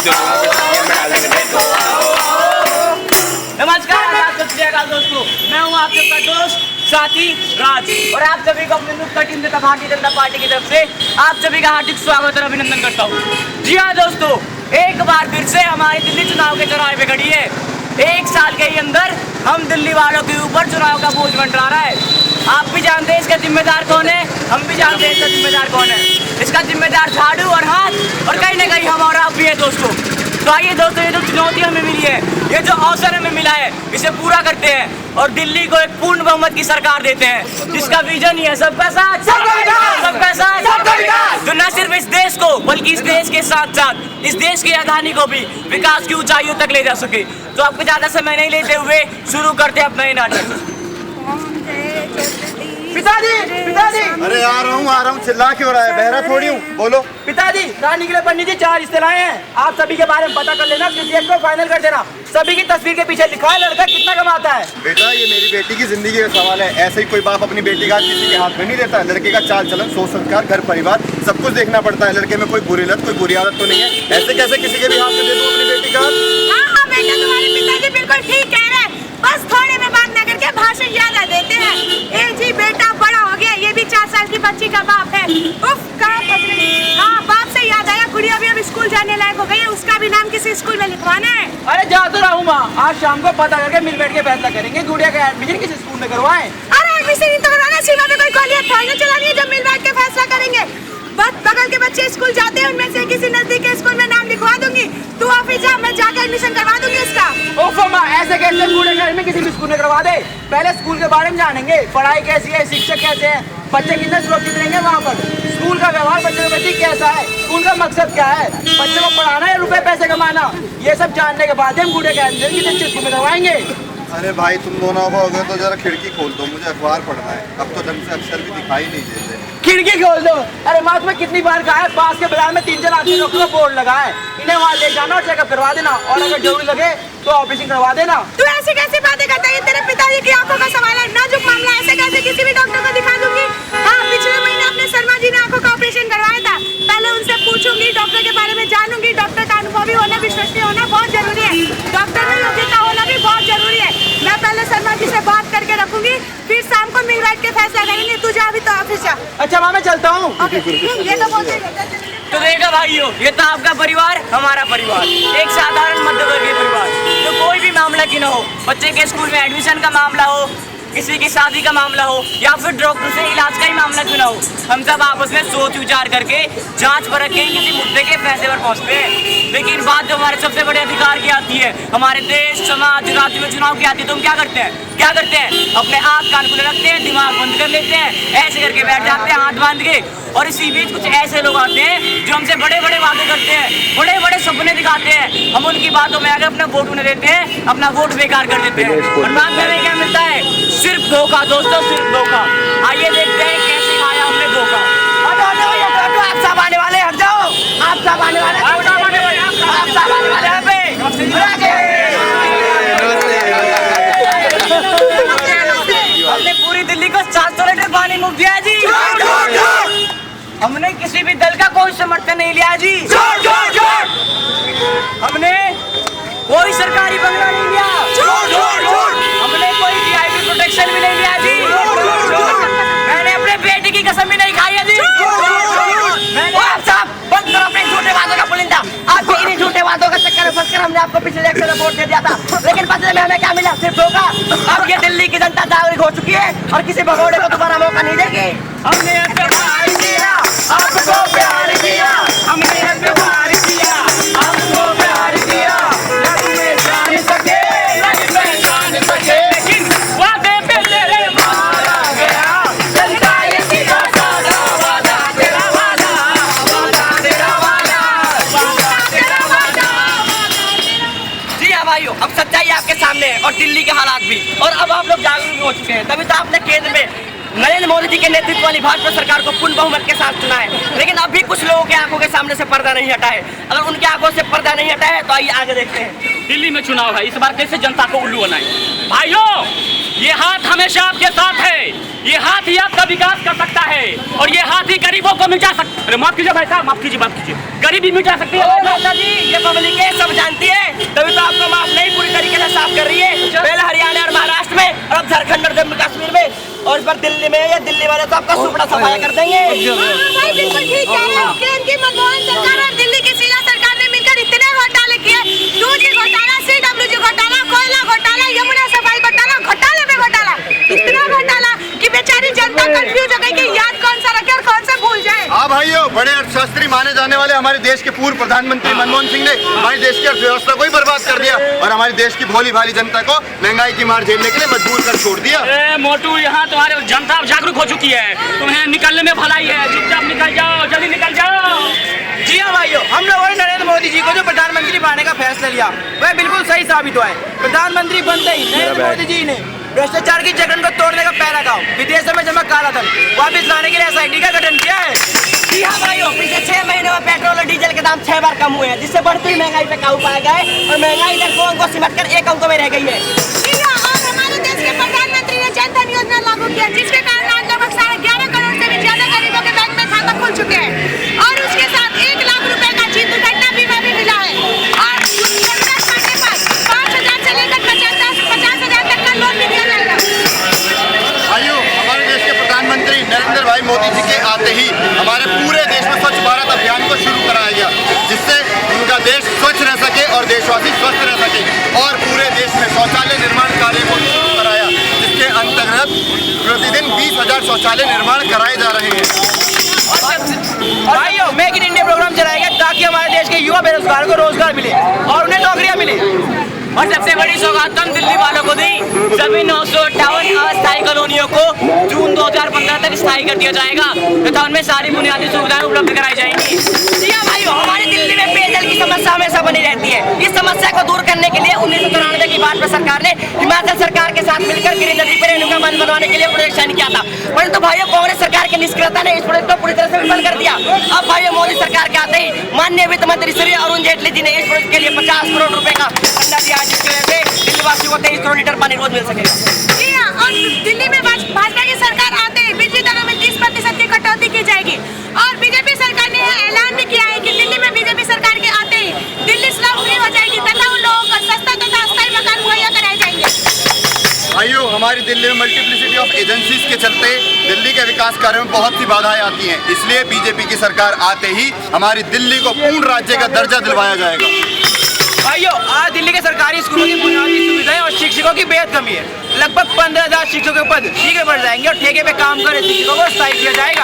सकते हो में डाल देंगे। नमस्कार दोस्तों, मैं हूँ आप सबका दोस्त साथी राज और आप सभी को अपने नुक्कड़ टीम तथा भारतीय जनता पार्टी की तरफ से आप सभी का हार्दिक स्वागत और अभिनंदन करता हूँ। जी हाँ दोस्तों, एक बार फिर से हमारी दिल्ली चुनाव के चौराहे पे खड़ी है। एक साल के ही अंदर हम दिल्ली वालों के ऊपर चुनाव का बोझ मंडरा रहा है। आप भी जानते हैं इसका जिम्मेदार कौन है, हम भी जानते हैं इसका जिम्मेदार कौन है। इसका जिम्मेदार झाड़ू और हाथ और कहीं ना कहीं हमारा आप भी है दोस्तों। तो आइए दोस्तों, ये जो चुनौती हमें मिली है, ये जो अवसर हमें मिला है, इसे पूरा करते हैं और दिल्ली को एक पूर्ण बहुमत की सरकार देते हैं जिसका विजन ही है सबका साथ सबका साथ। तो न सिर्फ इस देश को बल्कि इस देश के साथ साथ इस देश की राजधानी को भी विकास की ऊंचाइयों तक ले जा सके। तो आपको ज्यादा समय नहीं लेते हुए शुरू करते हैं अपना ये नाटक। पिताजी अरे आ रहा हूँ चिल्ला क्यों रहा है, बहरा थोड़ी हूँ, बोलो। पिताजी, रानी के लिए पंडित जी 4 रिश्ते लाए हैं, आप सभी के बारे में पता कर लेना, किसी एक को फाइनल कर देना। सभी की तस्वीर के पीछे लिखा है लड़का कितना कमाता है। बेटा, ये मेरी बेटी की जिंदगी का सवाल है, ऐसे ही कोई बाप अपनी बेटी का किसी के हाथ में नहीं देता। लड़के का चाल चलन, सोच संस्कार, घर परिवार सब कुछ देखना पड़ता है। लड़के में कोई बुरी लत, कोई बुरी आदत तो नहीं है। ऐसे कैसे किसी के भी हाथ में दे दूं अपनी बेटी का? हाँ बेटा, तुम्हारे पिताजी बिल्कुल ठीक कह रहे हैं, बस थोड़े में बात न करके भाषण ज्यादा देते हैं। ए जी, बेटा बड़ा हो गया, ये भी 4 साल की बच्ची का बाप है। उफ, कहाँ फंस गई। हाँ, बाप से याद आया, गुड़िया भी अब स्कूल जाने लायक हो गई है, उसका भी नाम किसी स्कूल में लिखवाना है। अरे जा तो रहा हूँ माँ, आज शाम को पता करके मिल बैठ के फैसला करेंगे गुड़िया का एडमिशन किस स्कूल में करवाएं। अरे एडमिशन नहीं तो करवाना, सीमा में कोई गोलियां थोड़ी ना चलानी है जब मिल बैठ के फैसला करेंगे। बगल के बच्चे स्कूल जाते हैं, उनमें से किसी नजदीक के स्कूल में नाम लिखवा दूंगी, तू ऑफिस जा, मैं जाकर एडमिशन करवा दूंगी उसका। ओफो माँ, ऐसे कैसे बूढ़े घर में किसी भी स्कूल में करवा दे। पहले स्कूल के बारे में जानेंगे, पढ़ाई कैसी है, शिक्षक कैसे हैं, बच्चे कितने सुरक्षित रहेंगे वहाँ पर, स्कूल का व्यवहार बच्चे के प्रति कैसा है, स्कूल का मकसद क्या है, बच्चे को पढ़ाना या रुपए पैसे कमाना, ये सब जानने के बाद हम बूढ़े का एडमिशन किसी अच्छे स्कूल में करवाएंगे। अरे भाई, तुम दोनों हो गए तो जरा खिड़की खोल दो, मुझे अखबार पढ़ना है। अब तो ढंग से अक्षर भी दिखाई नहीं देते। खिड़की खोल दो। अरे माँ, तुम्हें कितनी बार कहा है, पास के बाजार में 3 आदमी डॉक्टर का बोर्ड लगा है, इन्हें वहाँ ले जाना और चेकअप करवा देना, और अगर जरूरी लगे तो ऑपरेशन करवा देना। तू ऐसी कैसी बातें करता है, तेरे पिताजी की आंखों का सवाल है, नाजुक मामला, ऐसे कैसे किसी भी डॉक्टर को दिखा दूंगी। हाँ, पिछले महीने अपने शर्मा जी ने आंखों का ऑपरेशन करवाया था, पहले उनसे पूछूंगी, डॉक्टर के बारे में जानूंगी। डॉक्टर का अनुभवी होना, विश्वसनीय होना बहुत जरूरी है, डॉक्टर में योग्यता होना भी बहुत जरूरी है। मैं पहले शर्मा जी से बात करके रखूंगी, फिर शाम को मिल बैठ के फैसला करेंगे। तू जा अभी तो ऑफिस जा। अच्छा माँ, मैं चलता हूँ। ये तो बोलते तो देखा भाइयों, ये था आपका परिवार, हमारा परिवार, एक साधारण मध्यवर्गीय परिवार। तो कोई भी मामला क्यों न हो, बच्चे के स्कूल में एडमिशन का मामला हो, किसी की शादी का मामला हो, या फिर डॉक्टर से इलाज का ही मामला क्यों ना हो, हम सब आपस में सोच विचार करके जांच परख के किसी मुद्दे के फैसले पर पहुंचते हैं। लेकिन बात जो हमारे सबसे बड़े अधिकार की आती है, हमारे देश समाज राज्य में चुनाव की आती है, तो हम क्या करते हैं अपने आँख कान खुले रखते हैं, दिमाग बंद कर लेते हैं, ऐसे करके बैठ जाते हैं हाथ बांध के। और इसी बीच कुछ ऐसे लोग आते हैं जो हमसे बड़े बड़े वादे करते हैं, बड़े बड़े सपने दिखाते हैं, हम उनकी बातों में आगे अपना वोट उन्हें देते हैं, अपना वोट बेकार कर देते हैं, और बाद में क्या मिलता है? सिर्फ धोखा दोस्तों, सिर्फ धोखा। आइए देखते हैं कैसे खाया हमने धोखा। आप सब आने वाले, हट जाओ, आप सब आने वाले, आप सब आने वाले यहाँ पे। हमने पूरी दिल्ली को 700 लीटर पानी मुफ्त दिया जी। हमने किसी भी दल का कोई समर्थन नहीं लिया जी। हमने कोई सरकारी बंगला नहीं लिया। हमने कोई वीआईपी प्रोटेक्शन भी नहीं लिया जी। मैंने अपने बेटे की कसम भी नहीं खाई है जी। आप साहब बंद करो अपने झूठे वादों का पुलिंदा। आपके इन्हीं झूठे वादों का चक्कर में फंसकर हमने आपको पिछले इलेक्शन में वोट दे दिया था, लेकिन बदले में हमें क्या मिला? सिर्फ धोखा। अब ये दिल्ली की जनता जागरूक हो चुकी है और किसी भगोड़े को दोबारा मौका नहीं देगी। हमने प्यार किया, आपको प्यार किया, हमने प्यार किया, आपको प्यार किया, लग में जान सके, लग में जान सके, लेकिन वादे पे तेरे मारा गया। जनता ये सीधा साधा वादा, तेरा वादा, वादा तेरा वादा, वादा तेरा वादा। जी हाँ भाइयों, अब सच्चाई आपके सामने है और दिल्ली के हालात भी, और अब आप लोग जागरूक हो चुके हैं। तभी तो आपने केंद्र में नरेंद्र मोदी जी के नेतृत्व वाली भाजपा सरकार को पूर्ण बहुमत के साथ चुना है। लेकिन अब भी कुछ लोगों के आंखों के सामने से पर्दा नहीं हटा है। अगर उनकी आंखों से पर्दा नहीं हटा है तो आइए आगे देखते हैं। दिल्ली में चुनाव है, इस बार कैसे जनता को उल्लू बनाए। भाइयों, ये हाथ हमेशा आपके साथ है, ये हाथ ही आपका विकास कर सकता है और ये हाथ ही गरीबों को मिटा सकता। अरे माफ कीजिए भाई साहब, माफ कीजिए, गरीबी मिटा सकती है। माता जी ये पब्लिक है, सब जानती है, तभी तो आपको माफ नहीं पूरी तरीके से साफ कर रही है। पहले हरियाणा और महाराष्ट्र में और अब झारखंड और जम्मू कश्मीर में, और इस बार दिल्ली में, या दिल्ली वाले तो आपका सुपड़ा सफाया कर देंगे। भाई बिल्कुल ठीक कह रहे हैं। यूक्रेन की मनमोहन सरकार और दिल्ली की शीला सरकार ने मिलकर इतने घोटाले किए, 2G घोटाला, CWG घोटाला, कोयला घोटाला, यमुना सफाई घोटाला, घोटाले पे घोटाला, इतना घोटाला कि बेचारी जनता कंफ्यूज हो गई कि याद कौन सा रखे और कौन सा भूल जाए। हाँ भाइयों, बड़े अर्थशास्त्री माने जाने वाले हमारे देश के पूर्व प्रधानमंत्री मनमोहन सिंह ने हमारे देश की अर्थव्यवस्था को ही बर्बाद कर दिया और हमारे देश की भोली भाली जनता को महंगाई की मार झेलने के लिए मजबूर कर छोड़ दिया। मोटू, यहाँ तुम्हारे जनता जागरूक हो चुकी है, तुम्हें निकलने में भलाई है, चुपचाप निकल जाओ, जल्दी निकल जाओ। जी हाँ भाइयों, हम लोगों ने नरेंद्र मोदी जी को जो प्रधानमंत्री बनाने का फैसला लिया वह बिल्कुल सही साबित हुआ है। प्रधानमंत्री बनते ही नरेंद्र मोदी जी ने भ्रष्टाचार की जकड़न को तोड़ने का पहला काम, विदेशों में जमा काला धन वापिस लाने के लिए SIT का गठन किया है। जी हाँ भाइयों, पिछले 6 महीनों में पेट्रोल और डीजल के दाम 6 बार कम हुए हैं, जिससे बढ़ती महंगाई पे काबू पाया गया है और महंगाई दर 2 अंकों सिमट कर 1 अंकों में रह गई है। जी हाँ, और हमारे देश के प्रधानमंत्री ने जन धन योजना लागू किया, जिसके कारण आज लगभग 11.5 करोड़ से भी ज्यादा गरीबों के बैंक में खाता खुल चुके हैं और उसके साथ 1 लाख रुपए का जीवन दुर्घटना बीमा भी मिला है और जरूरत पड़ने पर 5,000 से लेकर 50,000 तक का लोन भी दिया जाएगा। भाइयों, हमारे देश के प्रधानमंत्री नरेंद्र भाई मोदी जी के आते ही हमारे पूरे देश में स्वच्छ भारत अभियान को शुरू कराया गया, जिससे उनका देश स्वच्छ रह सके और देशवासी स्वस्थ रह सके और पूरे देश में शौचालय निर्माण कार्य को शुरू कराया, जिसके अंतर्गत प्रतिदिन 20,000 शौचालय निर्माण कराए जा रहे हैं। भाइयों, मेक इन इंडिया प्रोग्राम चलाएगा ताकि हमारे देश के युवा बेरोजगारों को रोजगार मिले और उन्हें नौकरियां मिले। और सबसे बड़ी सौगात हम दिल्ली वालों को दी, सभी 958 अस्थायी कॉलोनियों को जून 2015 तक स्थायी कर दिया जाएगा तथा उनमें सारी बुनियादी सुविधाएं उपलब्ध कराई जाएंगी। जी हाँ भाइयों, हमारी दिल्ली में पेयजल की समस्या हमेशा बनी रहती है। इस समस्या को दूर करने के लिए 1993 की भाजपा सरकार ने हिमाचल सरकार के साथ मिलकर गिरि नदी पर रेणुका बांध बनवाने के लिए प्रोजेक्ट साइन किया था, परंतु भाइयों कांग्रेस सरकार की निष्क्रियता ने इस प्रोजेक्ट को पूरी तरह से विफल कर दिया। अब भाइयों, मोदी सरकार के आते ही माननीय वित्त मंत्री श्री अरुण जेटली जी ने इस प्रोजेक्ट के लिए 50 करोड़ रुपए का फंड दिया, जिसकी वजह से दिल्ली वासियों को 23 करोड़ लीटर पानी रोज मिल सकेगा। जी हाँ, और दिल्ली में भाजपा की सरकार आते ही बिजली दरों में 30% की कटौती की जाएगी और बीजेपी सरकार ने यह ऐलान भी किया है कि दिल्ली में बीजेपी सरकार के आते ही दिल्ली स्लम फ्री हो जाएगी तथा उन लोगों को सस्ता तथा अस्थायी मकान मुहैया कराए जाएंगे। भाइयों, हमारी दिल्ली में मल्टीप्लिसिटी ऑफ एजेंसीज के चलते दिल्ली के विकास कार्यों में बहुत सी बाधाएं आती हैं, इसलिए बीजेपी की सरकार आते ही हमारी दिल्ली को पूर्ण राज्य का दर्जा दिलवाया जाएगा। भाइयों, आज दिल्ली के सरकारी स्कूलों की बुनियादी सुविधाएं और शिक्षकों की बेहद कमी है। लगभग 15,000 शिक्षकों के पद शीघ्र बढ़ जाएंगे और ठेके पे काम कर रहे शिक्षकों को स्थायी किया जाएगा।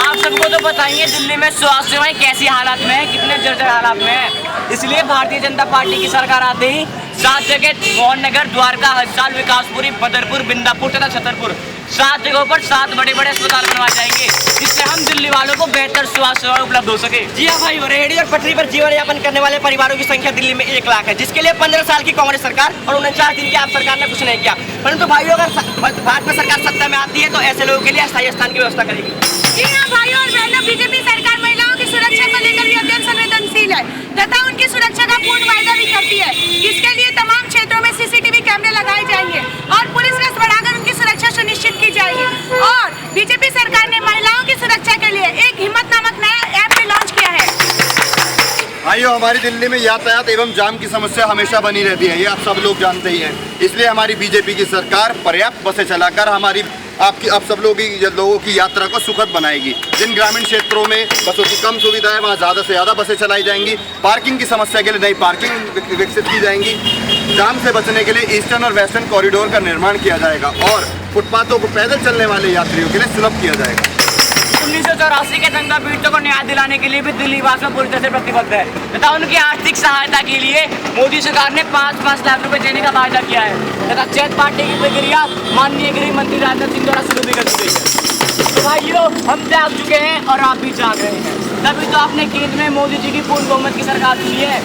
आप सबको तो बताइए दिल्ली में स्वास्थ्य सेवाएं कैसी हालात में है, कितने जर्जर हालात में है। इसलिए भारतीय जनता पार्टी की सरकार आते ही 7 जगह मोहननगर, द्वारका, हंसराल, विकासपुरी, बदरपुर, बिंदापुर तथा छतरपुर 7 जगहों पर 7 बड़े-बड़े अस्पताल बनवाए जाएंगे, जिससे हम दिल्ली वालों को बेहतर स्वास्थ्य सेवाएं उपलब्ध हो सके। जी हाँ भाई, रेहड़ी और पटरी पर जीवन यापन करने वाले परिवारों की संख्या दिल्ली में 1 लाख है, जिसके लिए 15 साल की कांग्रेस सरकार और 49 दिन की आप सरकार ने कुछ नहीं किया। परंतु भाइयों, अगर भाजपा सरकार सत्ता में आती है तो ऐसे लोगों के लिए अस्थायी स्थान की व्यवस्था करेगी। जी हाँ भाइयों और बहनों, बीजेपी सरकार महिलाओं की सुरक्षा को लेकर भी अत्यंत संवेदनशील है तथा उनकी सुरक्षा का पूर्ण वायदा भी करती है। इसके लिए तमाम क्षेत्रों में CCTV कैमरे लगाए जाएंगे और पुलिस गश्त बढ़ाकर उनकी सुरक्षा सुनिश्चित की जाएगी। और बीजेपी सरकार ने महिलाओं की सुरक्षा के लिए एक हिम्मत नामक नया ऐप भी लॉन्च किया है। भाइयों, हमारी दिल्ली में यातायात एवं जाम की समस्या हमेशा बनी रहती है, ये आप सब लोग जानते ही हैं। इसलिए हमारी बीजेपी की सरकार पर्याप्त बसें चलाकर आप सब लोगों की यात्रा को सुखद बनाएगी। जिन ग्रामीण क्षेत्रों में बसों की कम सुविधा है वहाँ ज़्यादा से ज़्यादा बसें चलाई जाएंगी। पार्किंग की समस्या के लिए नई पार्किंग विकसित की जाएंगी। जाम से बचने के लिए ईस्टर्न और वेस्टर्न कॉरिडोर का निर्माण किया जाएगा और फुटपाथों को पैदल चलने वाले यात्रियों के लिए सुलभ किया जाएगा। 1984 के दंगा पीड़ितों को न्याय दिलाने के लिए भी दिल्ली भाजपा पूरी तरह से प्रतिबद्ध है तथा उनकी आर्थिक सहायता के लिए मोदी सरकार ने 5-5 लाख रुपए देने का वायदा किया है तथा चैत पार्टी की प्रक्रिया माननीय गृह मंत्री राजनाथ सिंह द्वारा शुरू भी कर दी गई है। तो भाइयों, हम जाग चुके हैं और आप भी जाग रहे हैं, तभी तो आपने केंद्र में मोदी जी की पूर्ण बहुमत की सरकार चुनी है।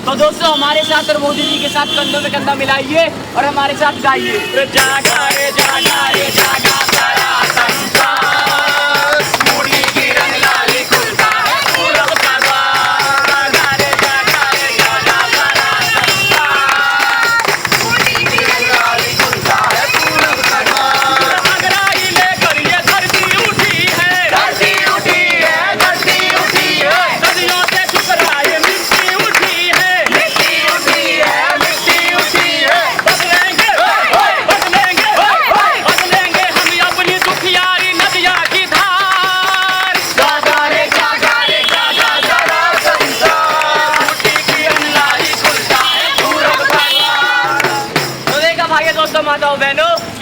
तो दोस्तों, हमारे साथ और मोदी जी के साथ कंधों में कंधा मिलाइए और हमारे साथ गाइए, जागा रे जागा रे जागा सारा संसार, मोदी की रंग लाली खुलता है पूरब का द्वार, जागा रे जागा सारा संसार, मोदी की रंग लाली खुलता है पूरब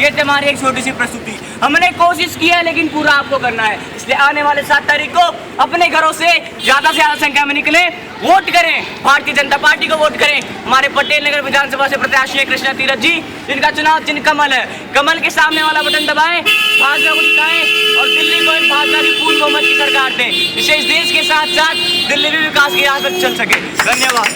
ये थी हमारी एक छोटी सी प्रस्तुति। हमने कोशिश की है लेकिन पूरा आपको करना है, इसलिए आने वाले 7 तारीख को अपने घरों से ज़्यादा संख्या में निकले, वोट करें, भारतीय जनता पार्टी को वोट करें। हमारे पटेल नगर विधानसभा से प्रत्याशी है कृष्णा तीरथ जी, जिनका चुनाव चिन्ह कमल है। कमल के सामने वाला बटन दबाएं, भाजपा को जिताएं और दिल्ली को एक भाजपा की पूर्ण बहुमत की सरकार दें, जिससे इस देश के साथ साथ दिल्ली भी विकास की राह पर चल सके। धन्यवाद।